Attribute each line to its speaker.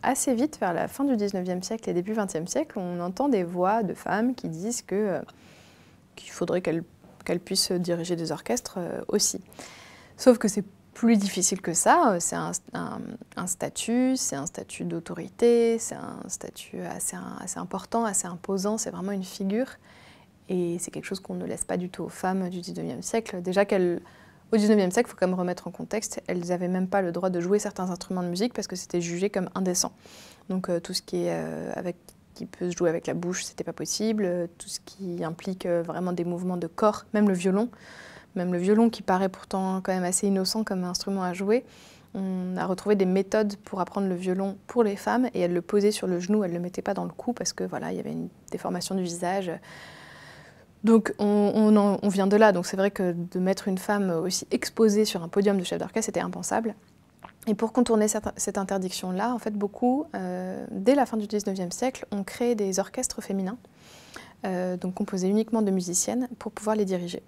Speaker 1: assez vite, vers la fin du 19e siècle et début 20e siècle, on entend des voix de femmes qui disent qu'il faudrait qu'elles puissent diriger des orchestres aussi. Sauf que c'est plus difficile que ça, c'est un statut d'autorité, c'est un statut assez important, assez imposant, c'est vraiment une figure. Et c'est quelque chose qu'on ne laisse pas du tout aux femmes du 19e siècle. Déjà au 19e siècle, il faut quand même remettre en contexte, elles n'avaient même pas le droit de jouer certains instruments de musique parce que c'était jugé comme indécent. Donc tout ce qui peut se jouer avec la bouche, c'était pas possible. Tout ce qui implique vraiment des mouvements de corps, même le violon qui paraît pourtant quand même assez innocent comme instrument à jouer. On a retrouvé des méthodes pour apprendre le violon pour les femmes et elles le posaient sur le genou, elles ne le mettaient pas dans le cou parce que voilà, il y avait une déformation du visage. Donc on vient de là, donc c'est vrai que de mettre une femme aussi exposée sur un podium de chef d'orchestre, c'était impensable. Et pour contourner cette interdiction-là, en fait, beaucoup, dès la fin du 19e siècle, ont créé des orchestres féminins, donc composés uniquement de musiciennes, pour pouvoir les diriger.